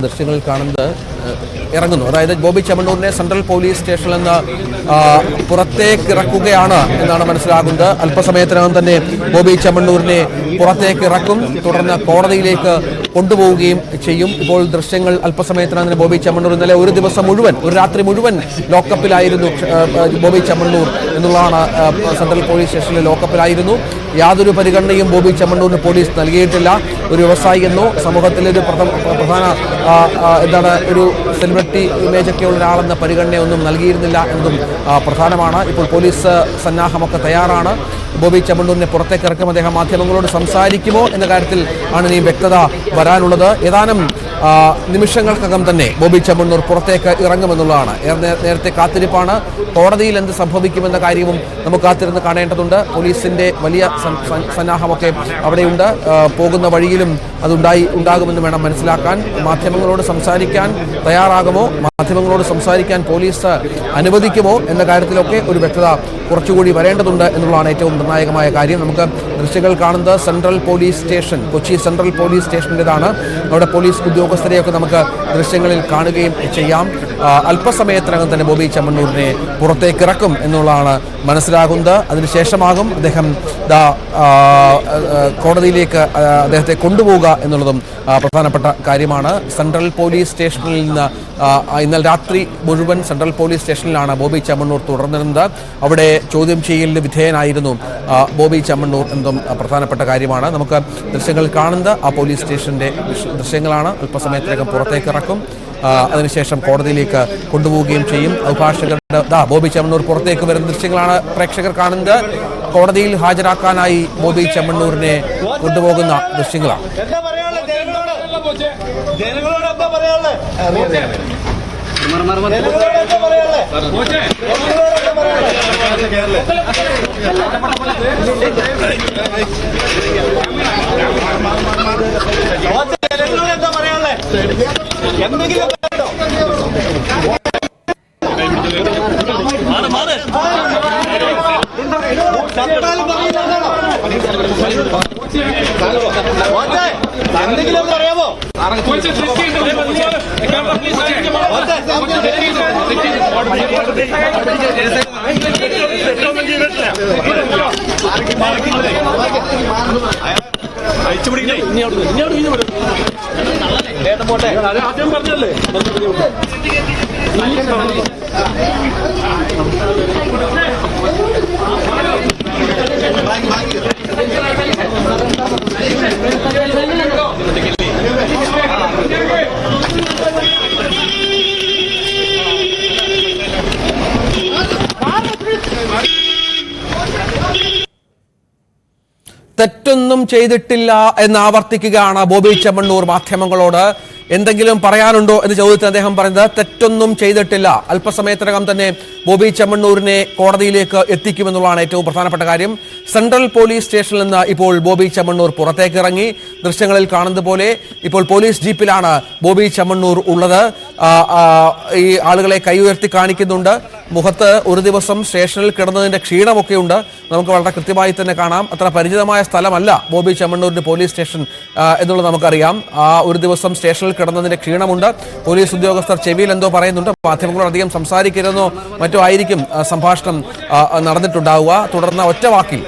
ദൃശ്യങ്ങളിൽ കാണുന്നത് ഇറങ്ങുന്നു. അതായത് ബോബി ചെമ്മണ്ണൂരിനെ സെൻട്രൽ പോലീസ് സ്റ്റേഷനിൽ നിന്ന് പുറത്തേക്ക് ഇറക്കുകയാണ് എന്നാണ് മനസ്സിലാകുന്നത്. അല്പസമയത്തിനകം തന്നെ ബോബി ചെമ്മണ്ണൂരിനെ പുറത്തേക്ക് ഇറക്കും, തുടർന്ന് കോടതിയിലേക്ക് കൊണ്ടുപോവുകയും ചെയ്യും. ഇപ്പോൾ ദൃശ്യങ്ങൾ അല്പസമയത്തിനകം തന്നെ ബോബി ചെമ്മണ്ണൂർ ഇന്നലെ ഒരു ദിവസം മുഴുവൻ, ഒരു രാത്രി മുഴുവൻ ലോക്കപ്പിലായിരുന്നു ബോബി ചെമ്മണ്ണൂർ എന്നുള്ളതാണ്. സെൻട്രൽ പോലീസ് സ്റ്റേഷനിലെ ലോക്കപ്പിലായിരുന്നു. യാതൊരു പരിഗണനയും ബോബി ചെമ്മണ്ണൂരിന് പോലീസ് നൽകിയിട്ടില്ല. ഒരു വ്യവസായി എന്നോ സമൂഹത്തിലൊരു പ്രധാന ഒരു സെലിബ്രിറ്റി ഇമേജൊക്കെ ഉള്ള ഒരാളെന്ന പരിഗണനയൊന്നും നൽകിയിരുന്നില്ല എന്നതും പ്രധാനമാണ്. ഇപ്പോൾ പോലീസ് സന്നാഹമൊക്കെ തയ്യാറാണ്. ബോബി ചെമ്മണ്ണൂരിനെ പുറത്തേക്ക് ഇറക്കും. അദ്ദേഹം മാധ്യമങ്ങളോട് സംസാരിക്കുമോ എന്ന കാര്യത്തിൽ ആണ് ഇനി വ്യക്തത വരാനുള്ളത്. ഏതാനും നിമിഷങ്ങൾക്കകം തന്നെ ബോബി ചെമ്മണ്ണൂർ പുറത്തേക്ക് ഇറങ്ങുമെന്നുള്ളതാണ്. നേരത്തെ കാത്തിരിപ്പാണ്. കോടതിയിൽ എന്ത് സംഭവിക്കുമെന്ന കാര്യവും നമുക്ക് കാത്തിരുന്ന് കാണേണ്ടതുണ്ട്. പോലീസിന്റെ വലിയ സന്നാഹമൊക്കെ അവിടെയുണ്ട്. പോകുന്ന വഴിയിലും ഉണ്ടാകുമെന്ന് വേണം മനസ്സിലാക്കാൻ. മാധ്യമങ്ങളോട് സംസാരിക്കാൻ തയ്യാറാകുമോ, മാധ്യമങ്ങളോട് സംസാരിക്കാൻ പോലീസ് അനുവദിക്കുമോ എന്ന കാര്യത്തിലൊക്കെ ഒരു വ്യക്തത കുറച്ചുകൂടി വരേണ്ടതുണ്ട് എന്നുള്ളതാണ് ഏറ്റവും നിർണായകമായ കാര്യം. നമുക്ക് ദൃശ്യങ്ങൾ കാണുന്നത് central police station, Kochi central police സ്റ്റേഷൻ്റെതാണ്. അവിടെ പോലീസ് ഉദ്യോഗസ്ഥരെയൊക്കെ നമുക്ക് ദൃശ്യങ്ങളിൽ കാണുകയും ചെയ്യാം. അല്പസമയത്തിനകം തന്നെ ബോബി ചെമ്മണ്ണൂരിനെ പുറത്തേക്ക് ഇറക്കും എന്നുള്ളതാണ് മനസ്സിലാകുന്നത്. അതിനുശേഷമാകും അദ്ദേഹം കോടതിയിലേക്ക് അദ്ദേഹത്തെ കൊണ്ടുപോവുക എന്നുള്ളതും പ്രധാനപ്പെട്ട കാര്യമാണ്. സെൻട്രൽ പോലീസ് സ്റ്റേഷനിൽ നിന്ന് ഇന്നലെ രാത്രി മുഴുവൻ സെൻട്രൽ പോലീസ് സ്റ്റേഷനിലാണ് ബോബി ചെമ്മണ്ണൂർ തുടർന്നിരുന്നത്. അവിടെ ചോദ്യം ചെയ്യലിന് വിധേയനായിരുന്നു ബോബി ചെമ്മണ്ണൂർ എന്നതും പ്രധാനപ്പെട്ട കാര്യമാണ്. നമുക്ക് ദൃശ്യങ്ങൾ കാണുന്നത് ആ പോലീസ് സ്റ്റേഷന്റെ ദൃശ്യങ്ങളാണ്. അല്പസമയത്തിനകം പുറത്തേക്ക് ഇറക്കും. അതിനുശേഷം കോടതിയിലേക്ക് കൊണ്ടുപോവുകയും ചെയ്യും. അഭിഭാഷകരുടെ ബോബി ചെമ്മണ്ണൂർ പുറത്തേക്ക് വരുന്ന ദൃശ്യങ്ങളാണ് പ്രേക്ഷകർ കാണുന്നത്. കോടതിയിൽ ഹാജരാക്കാനായി ബോബി ചെമ്മണ്ണൂരിനെ കൊണ്ടുപോകുന്ന ദൃശ്യങ്ങളാണ്. എന്തെങ്കിലും പറയാമോ? പോട്ടെ, ആദ്യം പറഞ്ഞല്ലേ. തെറ്റൊന്നും ചെയ്തിട്ടില്ല എന്ന് ആവർത്തിക്കുകയാണ് ബോബി ചെമ്മണ്ണൂർ മാധ്യമങ്ങളോട്. എന്തെങ്കിലും പറയാനുണ്ടോ എന്ന് ചോദിച്ച് അദ്ദേഹം പറയുന്നത് തെറ്റൊന്നും ചെയ്തിട്ടില്ല. അല്പസമയത്തിനകം തന്നെ ബോബി ചെമ്മണ്ണൂരിനെ കോടതിയിലേക്ക് എത്തിക്കുമെന്നുള്ളതാണ് ഏറ്റവും പ്രധാനപ്പെട്ട കാര്യം. സെൻട്രൽ പോലീസ് സ്റ്റേഷനിൽ നിന്ന് ഇപ്പോൾ ബോബി ചെമ്മണ്ണൂർ പുറത്തേക്ക് ഇറങ്ങി. ദൃശ്യങ്ങളിൽ കാണുന്നത് പോലെ ഇപ്പോൾ പോലീസ് ജീപ്പിലാണ് ബോബി ചെമ്മണ്ണൂർ ഉള്ളത്. ഈ ആളുകളെ കൈ ഉയർത്തി കാണിക്കുന്നുണ്ട്. മുഖത്ത് ഒരു ദിവസം സ്റ്റേഷനിൽ കിടന്നതിന്റെ ക്ഷീണമൊക്കെയുണ്ട്. നമുക്ക് വളരെ കൃത്യമായി തന്നെ കാണാം. അത്ര പരിചിതമായ സ്ഥലമല്ല ബോബി ചെമ്മണ്ണൂരിന്റെ പോലീസ് സ്റ്റേഷൻ എന്നുള്ളത് നമുക്കറിയാം. ഒരു ദിവസം സ്റ്റേഷനിൽ കിടന്നതിന്റെ ക്ഷീണമുണ്ട്. പോലീസ് ഉദ്യോഗസ്ഥർ ചെവിയിൽ എന്തോ പറയുന്നുണ്ട്. മാധ്യമങ്ങളോട് അധികം സംസാരിക്കരുതെന്നോ മറ്റോ ആയിരിക്കും സംഭാഷണം നടന്നിട്ടുണ്ടാവുക. തുടർന്ന് ഒറ്റ വാക്കിൽ